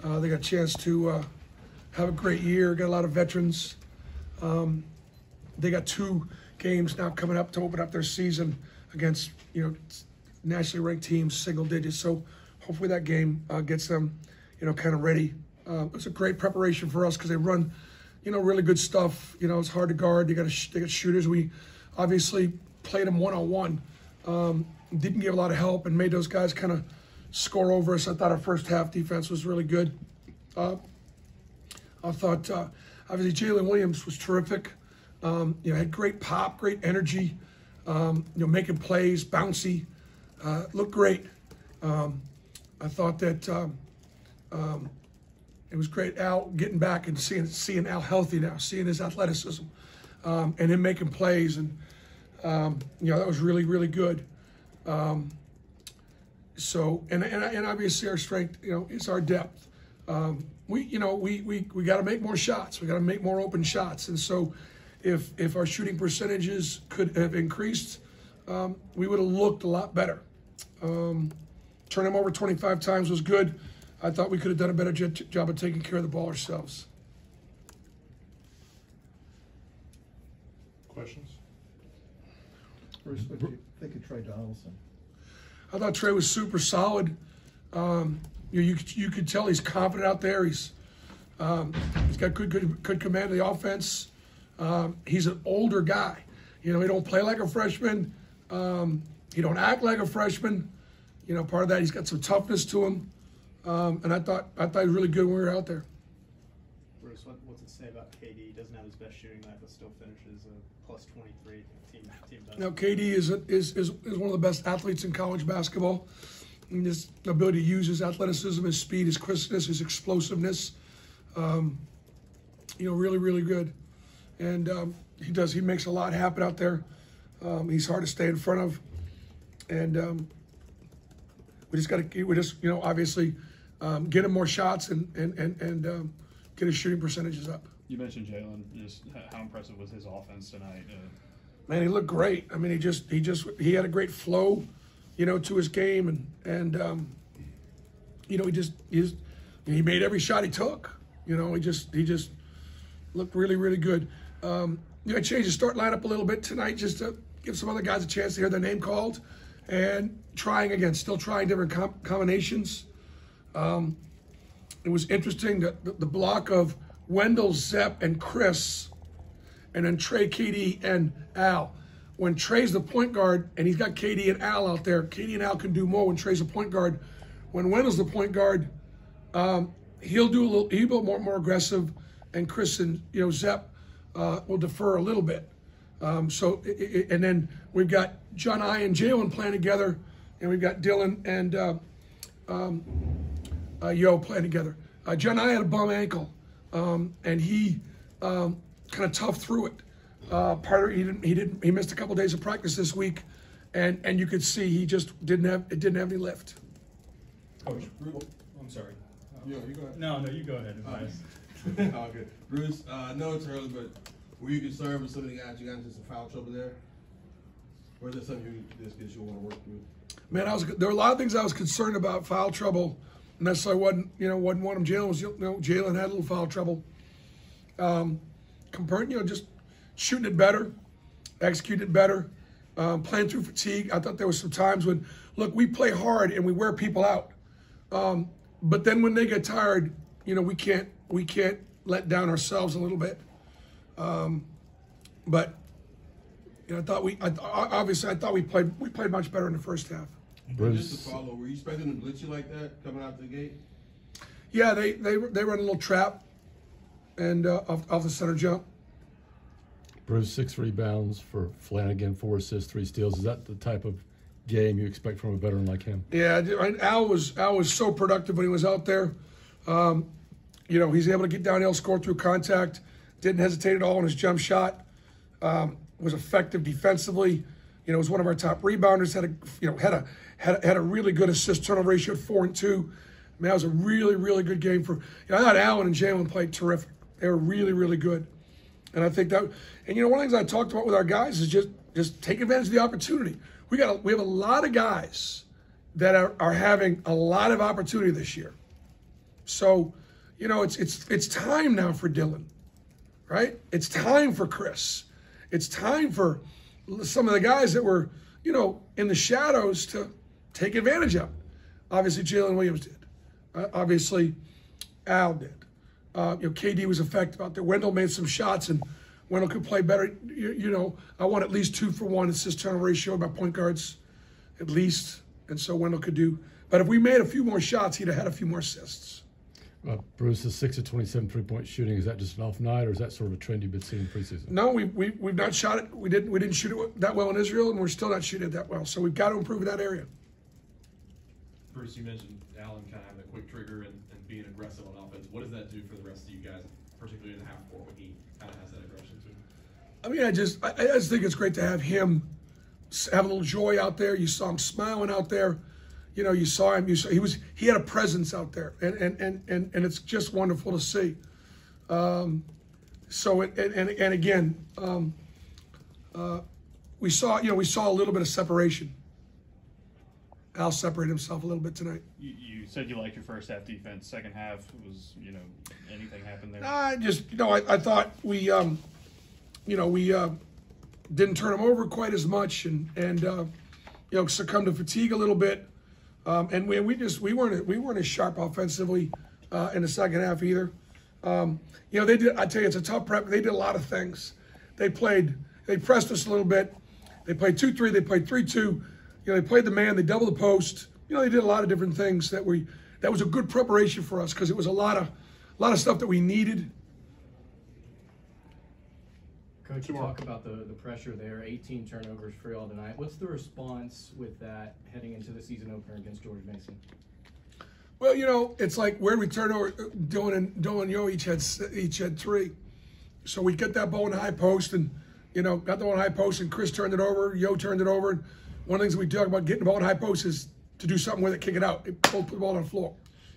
They got a chance to have a great year. Got a lot of veterans. They got 2 games now coming up to open up their season against nationally ranked teams, single digits. So hopefully that game gets them kind of ready. It's a great preparation for us because they run really good stuff. It's hard to guard. They got shooters. We obviously played them one-on-one. Didn't give a lot of help and made those guys kind of score over us. I thought our first half defense was really good. I thought obviously Jalen Williams was terrific. Had great pop, great energy. Making plays, bouncy, looked great. I thought that it was great. Al getting back and seeing Al healthy now, seeing his athleticism, and him making plays, and that was really, really good. So obviously our strength, is our depth. We got to make more shots. We got to make more open shots, and so if our shooting percentages could have increased, we would have looked a lot better. Turning them over 25 times was good. I thought we could have done a better job of taking care of the ball ourselves. Questions? Bruce, what do you think of Trey Donaldson? I thought Trey was super solid. You could tell he's confident out there. He's got good command of the offense. He's an older guy. He don't play like a freshman. He don't act like a freshman. Part of that, he's got some toughness to him. And I thought he was really good when we were out there. Bruce, what's it say about KD? He doesn't have his best shooting night, but still finishes plus 23. Team does. KD is one of the best athletes in college basketball. And his ability to use his athleticism, his speed, his crispness, his explosiveness. Really, really good. And he makes a lot happen out there. He's hard to stay in front of. And obviously get him more shots and get his shooting percentages up. You mentioned Jalen. Just how impressive was his offense tonight? Man, he looked great. I mean, he had a great flow, to his game, and he made every shot he took. He just looked really, really good. I changed the start lineup a little bit tonight just to give some other guys a chance to hear their name called, and still trying different combinations. It was interesting that the block of Wendell, Zepp, and Chris, and then Trey, KD, and Al. When Trey's the point guard and he's got KD and Al out there, KD and Al can do more when Trey's the point guard. When Wendell's the point guard, he'll be more aggressive, and Chris and Zepp will defer a little bit. And then we've got John I and Jalen playing together, and we've got Dylan and Yo playing together. John I had a bum ankle, and he kind of toughed through it. He missed a couple days of practice this week, and you could see he just didn't have any lift. Coach, I'm sorry. Yeah, you go ahead. No, you go ahead. All good. Bruce, I know it's early, but were you concerned with some of the guys you got into some foul trouble there? Or is that something you want to work through? Man, there were a lot of things I was concerned about foul trouble, and that's why I wasn't one of them. Jalen had a little foul trouble. Just shooting it better, executing it better, playing through fatigue. I thought there was some times when, look, we play hard and we wear people out, but then when they get tired, we can't let down ourselves a little bit. But I thought we played much better in the first half. Just to follow, were you expecting them to blitz you like that coming out the gate? Yeah, they run a little trap and off the center jump. Bruce, 6 rebounds for Flanagan, 4 assists, 3 steals. Is that the type of game you expect from a veteran like him? Yeah, Al was so productive when he was out there. He's able to get downhill, score through contact, didn't hesitate at all in his jump shot. Was effective defensively. Was one of our top rebounders. Had a really good assist turnover ratio at 4 and 2. I mean, that was a really, really good game for. I thought Allen and Jalen played terrific. They were really, really good. And I think that, one of the things I talked about with our guys is just take advantage of the opportunity. We have a lot of guys that are having a lot of opportunity this year. So, you know, it's time now for Dylan, right? It's time for Chris. It's time for some of the guys that were, you know, in the shadows to take advantage of it. Obviously, Jalen Williams did. Obviously, Al did. You know, KD was effective out there. Wendell made some shots, and Wendell could play better. You know, I want at least 2-for-1 assist-turnover ratio by point guards, at least. And so Wendell could do. But if we made a few more shots, he'd have had a few more assists. Bruce, the 6 of 27 3-point shooting, is that just an off night, or is that sort of a trend you've been seeing in preseason? No, we've not shot it. We didn't shoot it that well in Israel, and we're still not shooting it that well. So we've got to improve in that area. Bruce, you mentioned Allen kind of having a quick trigger and being aggressive on offense. What does that do for the rest of you guys, particularly in the half court when he kind of has that aggression to him? I mean, I just think it's great to have him have a little joy out there. You saw him smiling out there. You know, you saw him. He had a presence out there, and it's just wonderful to see. So again, we saw a little bit of separation. Al separated himself a little bit tonight. You said you liked your first half defense. Second half was, you know, anything happened there? I thought we didn't turn them over quite as much, and you know, succumbed to fatigue a little bit. And we weren't as sharp offensively in the second half either. You know, they did. I tell you, it's a tough prep. They did a lot of things. They pressed us a little bit. They played 2-3. They played 3-2. You know, they played the man. They doubled the post. You know, they did a lot of different things that was a good preparation for us because it was a lot of stuff that we needed. Coach, you talk about the pressure there, 18 turnovers for y'all tonight. What's the response with that heading into the season opener against George Mason? Well, you know, it's like where we turn over, Dylan and Yo each had 3. So we get that ball in the high post, and, you know, got the ball in the high post, and Chris turned it over, Yo turned it over. And one of the things that we talk about getting the ball in the high post is to do something with it, kick it out. Put the ball on the floor,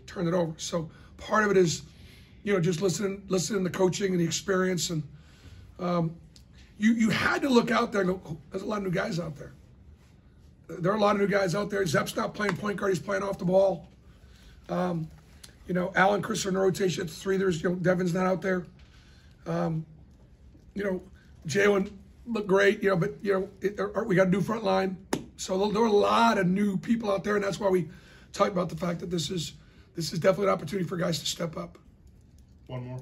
turn it over. So part of it is, you know, just listening to the coaching and the experience. And you had to look out there and go, oh, there's a lot of new guys out there. There are a lot of new guys out there. Zep's not playing point guard, he's playing off the ball. You know, Al and Chris are in the rotation at 3. There's, you know, Devin's not out there. You know, Jalen looked great, you know, but, you know, we got a new front line. So there are a lot of new people out there, and that's why we talk about the fact that this is definitely an opportunity for guys to step up. One more.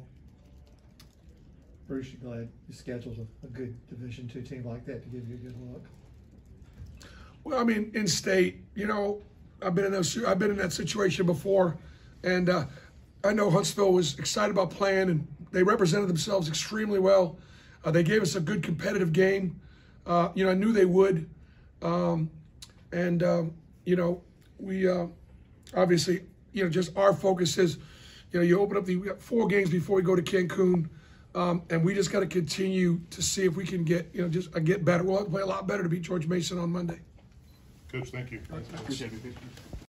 Bruce, you're glad you scheduled a good Division II team like that to give you a good look. Well, I mean, in state, you know, I've been in that situation before, and I know Huntsville was excited about playing, and they represented themselves extremely well. They gave us a good competitive game. You know, I knew they would, you know, we obviously, you know, just our focus is, you know, you open up we got 4 games before we go to Cancun. And we just got to continue to see if we can get, you know, get better. We'll have to play a lot better to beat George Mason on Monday. Coach, thank you. Appreciate it.